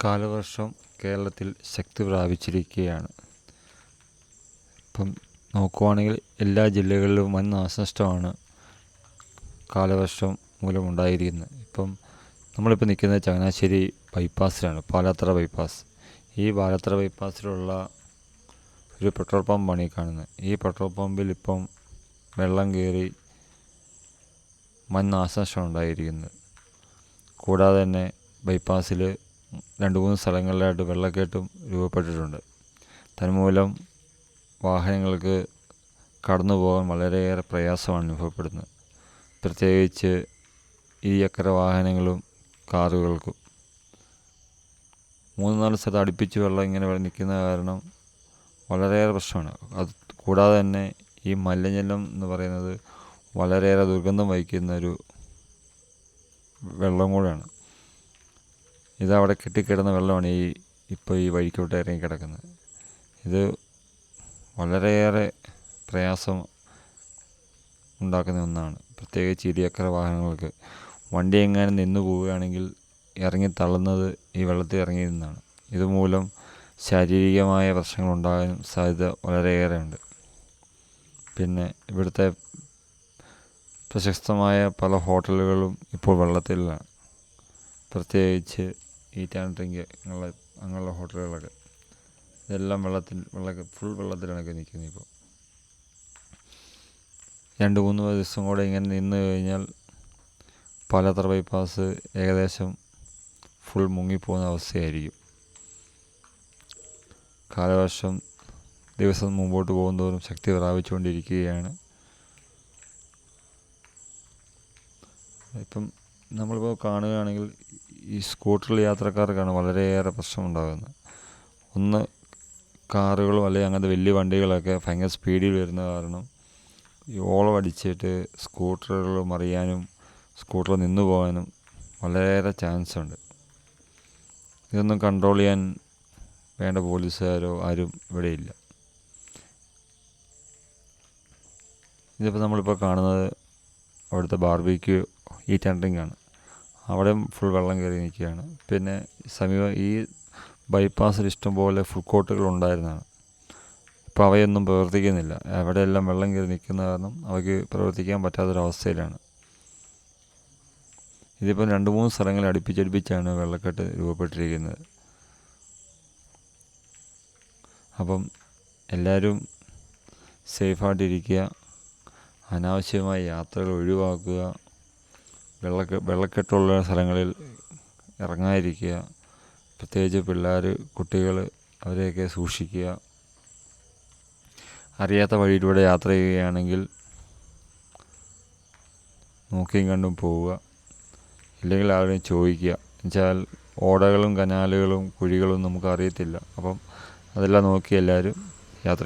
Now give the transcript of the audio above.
കാലവർഷം കേരളത്തിൽ ശക്തി പ്രാപിച്ചിരിക്കുകയാണ്. ഇപ്പം നോക്കുവാണെങ്കിൽ എല്ലാ ജില്ലകളിലും വൻ നാശനഷ്ടമാണ് കാലവർഷം മൂലമുണ്ടായിരിക്കുന്നത്. ഇപ്പം നമ്മളിപ്പോൾ നിൽക്കുന്നത് ചങ്ങനാശ്ശേരി ബൈപ്പാസിലാണ്, പാലാത്തറ ബൈപ്പാസ്. ഈ പാലാത്തറ ബൈപ്പാസിലുള്ള ഒരു പെട്രോൾ പമ്പാണ് ഈ കാണുന്നത്. ഈ പെട്രോൾ പമ്പിൽ ഇപ്പം വെള്ളം കയറി വൻ നാശനഷ്ടം ഉണ്ടായിരിക്കുന്നത്. കൂടാതെ തന്നെ ബൈപ്പാസിൽ 2-3 സ്ഥലങ്ങളിലായിട്ട് വെള്ളക്കെട്ടും രൂപപ്പെട്ടിട്ടുണ്ട്. തന്മൂലം വാഹനങ്ങൾക്ക് കടന്നു പോകാൻ വളരെയേറെ പ്രയാസമാണ് അനുഭവപ്പെടുന്നത്. പ്രത്യേകിച്ച് ഇരുചക്ര വാഹനങ്ങളും കാറുകൾക്കും. 3-4 സ്ഥലത്ത് അടുപ്പിച്ച് വെള്ളം ഇങ്ങനെ നിൽക്കുന്ന കാരണം വളരെയേറെ പ്രശ്നമാണ്. അത് കൂടാതെ തന്നെ ഈ മലിനജലം എന്ന് പറയുന്നത് വളരെയേറെ ദുർഗന്ധം വഹിക്കുന്നൊരു വെള്ളം കൂടെയാണ്. ഇതവിടെ കെട്ടിക്കിടന്ന വെള്ളമാണ് ഇപ്പോൾ ഈ വഴിക്കോട്ട് ഇറങ്ങി കിടക്കുന്നത്. ഇത് വളരെയേറെ പ്രയാസം ഉണ്ടാക്കുന്ന ഒന്നാണ്. പ്രത്യേകിച്ച് ഇരുചക്ര വാഹനങ്ങൾക്ക് വണ്ടി എങ്ങാനും നിന്ന് പോവുകയാണെങ്കിൽ ഇറങ്ങി തള്ളുന്നത് ഈ വെള്ളത്തിൽ ഇറങ്ങി നിന്നാണ്. ഇതുമൂലം ശാരീരികമായ പ്രശ്നങ്ങളുണ്ടാകാനും സാധ്യത വളരെയേറെ ഉണ്ട്. പിന്നെ ഇവിടുത്തെ പ്രശസ്തമായ പല ഹോട്ടലുകളും ഇപ്പോൾ വെള്ളത്തിലാണ്. പ്രത്യേകിച്ച് ഈറ്റാൻഡ്രിങ്ക് അങ്ങനെയുള്ള ഹോട്ടലുകളൊക്കെ ഇതെല്ലാം ഫുൾ വെള്ളത്തിലാണ് നിൽക്കുന്നത്. ഇപ്പോൾ 2-3 ദിവസം കൂടെ ഇങ്ങനെ നിന്ന് കഴിഞ്ഞാൽ പാലാത്തറ ബൈപ്പാസ് ഏകദേശം ഫുൾ മുങ്ങിപ്പോകുന്ന അവസ്ഥയായിരിക്കും. കാലവർഷം ദിവസം മുമ്പോട്ട് പോകുന്തോറും ശക്തി പ്രാപിച്ചുകൊണ്ടിരിക്കുകയാണ്. ഇപ്പം നമ്മളിപ്പോൾ കാണുകയാണെങ്കിൽ ഈ സ്കൂട്ടറിൽ യാത്രക്കാർക്കാണ് വളരെയേറെ പ്രശ്നമുണ്ടാകുന്നത്. ഒന്ന്, കാറുകളും അല്ലെങ്കിൽ അങ്ങനത്തെ വലിയ വണ്ടികളൊക്കെ ഭയങ്കര സ്പീഡിൽ വരുന്ന കാരണം ഈ ഓളം അടിച്ചിട്ട് സ്കൂട്ടറുകൾ മറിയാനും സ്കൂട്ടർ നിന്നു പോകാനും വളരെയേറെ ചാൻസ് ഉണ്ട്. ഇതൊന്നും കൺട്രോൾ ചെയ്യാൻ വേണ്ട പോലീസുകാരോ ആരും ഇവിടെയില്ല. ഇതിപ്പോൾ നമ്മളിപ്പോൾ കാണുന്നത് അവിടുത്തെ ബാർബിക്യൂ ഈറ്റാൻഡ്രിങ്കാണ്. അവിടെ ഫുൾ വെള്ളം കയറി നിൽക്കുകയാണ്. പിന്നെ സമീപം ഈ ബൈപ്പാസിൽ ഇഷ്ടംപോലെ ഫുഡ് കോർട്ടുകൾ ഉണ്ടായിരുന്നതാണ്. ഇപ്പോൾ അവയൊന്നും പ്രവർത്തിക്കുന്നില്ല. അവിടെയെല്ലാം വെള്ളം കയറി നിൽക്കുന്ന കാരണം അവയ്ക്ക് പ്രവർത്തിക്കാൻ പറ്റാത്തൊരവസ്ഥയിലാണ്. ഇതിപ്പോൾ 2-3 സ്ഥലങ്ങളിൽ അടുപ്പിച്ചടുപ്പിച്ചാണ് വെള്ളക്കെട്ട് രൂപപ്പെട്ടിരിക്കുന്നത്. അപ്പം എല്ലാവരും സേഫായിട്ടിരിക്കുക, അനാവശ്യമായ യാത്രകൾ ഒഴിവാക്കുക, വെള്ളക്കെട്ടുള്ള സ്ഥലങ്ങളിൽ ഇറങ്ങാതിരിക്കുക. പ്രത്യേകിച്ച് പിള്ളേർ, കുട്ടികൾ, അവരെയൊക്കെ സൂക്ഷിക്കുക. അറിയാത്ത വഴിയിലൂടെ യാത്ര ചെയ്യുകയാണെങ്കിൽ നോക്കിയും കണ്ടും പോവുക. ഇല്ലെങ്കിൽ ആരെയും ചോദിക്കുക. എന്നുവെച്ചാൽ ഓടകളും കനാലുകളും കുഴികളും നമുക്ക് അറിയത്തില്ല. അപ്പം അതെല്ലാം നോക്കി എല്ലാവരും